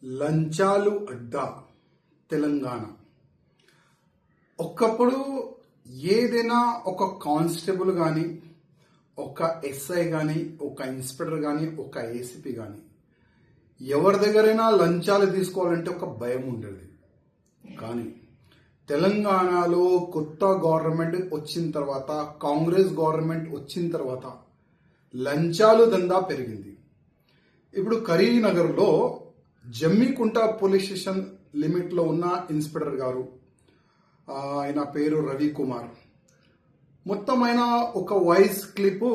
లంచాలు అడ్డా తెలంగాణ. ఒకప్పుడు ఏదైనా ఒక కానిస్టేబుల్ కానీ, ఒక ఎస్ఐ కానీ, ఒక ఇన్స్పెక్టర్ కానీ, ఒక ఏసీపీ కానీ ఎవరి దగ్గరైనా లంచాలు తీసుకోవాలంటే ఒక భయం ఉండేది. కానీ తెలంగాణలో కొత్త గవర్నమెంట్ వచ్చిన తర్వాత, కాంగ్రెస్ గవర్నమెంట్ వచ్చిన తర్వాత లంచాలు దందా పెరిగింది. ఇప్పుడు కరీంనగర్లో జమ్మికుంట పోలీస్ స్టేషన్ లిమిట్లో ఉన్న ఇన్స్పెక్టర్ గారు, ఆయన పేరు రవికుమార్, మొత్తం ఆయన ఒక వాయిస్ క్లిప్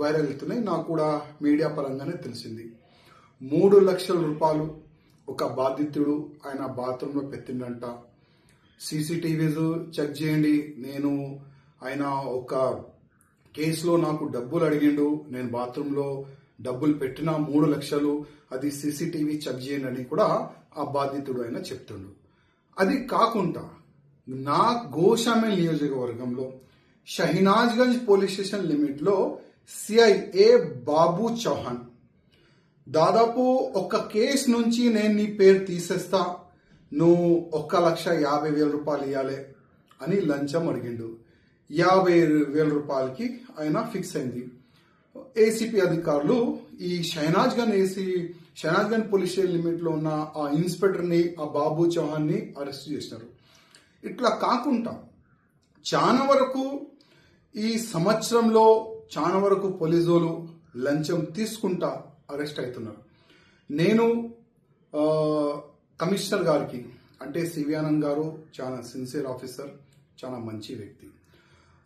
వైరల్ అవుతున్నాయి. నాకు కూడా మీడియా పరంగానే తెలిసింది. 3 లక్షల రూపాయలు ఒక బాధితుడు ఆయన బాత్రూంలో పెట్టిండంట. సీసీటీవీస్ చెక్ చేయండి, నేను ఆయన ఒక కేసులో నాకు డబ్బులు అడిగిండు, నేను బాత్రూంలో డబ్బులు పెట్టిన 3 లక్షలు, అది సీసీటీవీ చెక్ చేయండి అని కూడా ఆ బాధితుడు ఆయన చెప్తుండు. అది కాకుండా నా గోషామేల్ నియోజకవర్గంలో షహినాజ్గంజ్ పోలీస్ స్టేషన్ లిమిట్లో సిఐఏ బాబు చౌహాన్ దాదాపు ఒక కేసు నుంచి నేను నీ పేరు తీసేస్తా, నువ్వు 1,50,000 రూపాయలు ఇవ్వాలి అని లంచం అడిగిండు. 50,000 రూపాయలకి ఆయన ఫిక్స్ అయింది. ఏసీపీ అధికారులు ఈ షహనాజ్గంజ్ పోలీస్ స్టేషన్ లిమిట్లో ఉన్న ఆ ఇన్స్పెక్టర్ని, ఆ బాబు చౌహాన్ని అరెస్ట్ చేసినారు. ఇట్లా కాకుండా చాలా వరకు ఈ సంవత్సరంలో చాలా వరకు పోలీసులు లంచం తీసుకుంటా అరెస్ట్ అవుతున్నారు. నేను కమిషనర్ గారికి, అంటే సివి ఆనంద్ గారు చాలా సిన్సియర్ ఆఫీసర్, చాలా మంచి వ్యక్తి,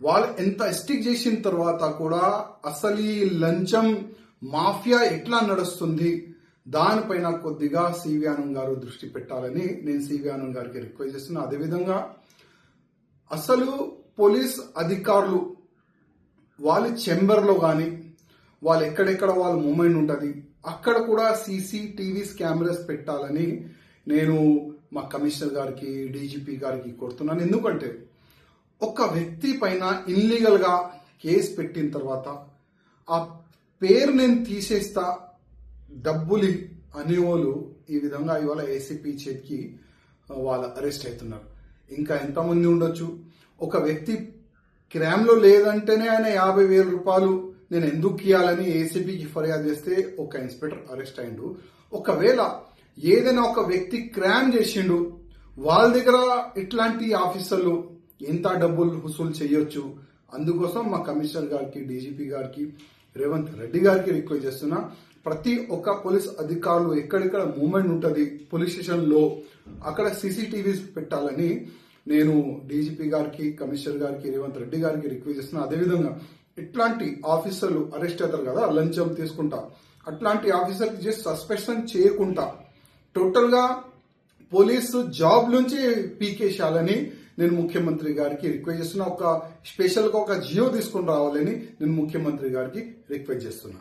వాళ్ళు ఎంత స్టిక్ చేసిన తర్వాత కూడా అసలు ఈ లంచం మాఫియా ఎట్లా నడుస్తుంది దానిపైన కొద్దిగా సివి ఆనంద్ గారు దృష్టి పెట్టాలని నేను సివి ఆనంద్ గారికి రిక్వెస్ట్ చేస్తున్నా. అదేవిధంగా అసలు పోలీస్ అధికారులు వాళ్ళ చెంబర్లో కానీ, వాళ్ళు ఎక్కడెక్కడ వాళ్ళ మూమెంట్ ఉంటుంది అక్కడ కూడా సీసీటీవీస్ కెమెరాస్ పెట్టాలని నేను మా కమిషనర్ గారికి, డీజీపీ గారికి కోరుతున్నాను. ఎందుకంటే ఒక వ్యక్తి పైన ఇల్లీగల్ గా కేసు పెట్టిన తర్వాత ఆ పేరు నేను తీసేస్తా, డబ్బులు అనేవాళ్ళు ఈ విధంగా ఇవాళ ఏసీపీ చేతికి వాళ్ళు అరెస్ట్ అవుతున్నారు. ఇంకా ఎంతమంది ఉండొచ్చు. ఒక వ్యక్తి క్రైమ్లో లేదంటేనే ఆయన 50,000 రూపాయలు నేను ఎందుకు ఇవ్వాలని ఏసీపీకి ఫిర్యాదు చేస్తే ఒక ఇన్స్పెక్టర్ అరెస్ట్ అయిండు. ఒకవేళ ఏదైనా ఒక వ్యక్తి క్రైమ్ చేసిండు, వాళ్ళ దగ్గర ఇట్లాంటి ఆఫీసర్లు ఎంత డబ్బులు వసూలు చేయొచ్చు. అందుకోసం మా కమిషనర్ గారికి, డీజీపీ గారికి, రేవంత్ రెడ్డి గారికి రిక్వెస్ట్ చేస్తున్నా, ప్రతి ఒక్క పోలీస్ అధికారులు ఎక్కడెక్కడ మూవ్మెంట్ ఉంటుంది పోలీస్ స్టేషన్ లో అక్కడ సీసీటీవీస్ పెట్టాలని నేను డీజీపీ గారికి, కమిషనర్ గారికి, రేవంత్ రెడ్డి గారికి రిక్వెస్ట్ చేస్తున్నా. అదేవిధంగా ఇట్లాంటి ఆఫీసర్లు అరెస్ట్ అవుతారు కదా లంచం తీసుకుంటా, అట్లాంటి ఆఫీసర్కి జస్ట్ సస్పెన్షన్ చేయకుండా టోటల్ గా పోలీసు జాబ్ నుంచి పీకేసేయాలని నేను ముఖ్యమంత్రి గారికి రిక్వెస్ట్ చేస్తున్నా. ఒక స్పెషల్ గా ఒక జియో తీసుకుని రావాలని నేను ముఖ్యమంత్రి గారికి రిక్వెస్ట్ చేస్తున్నా.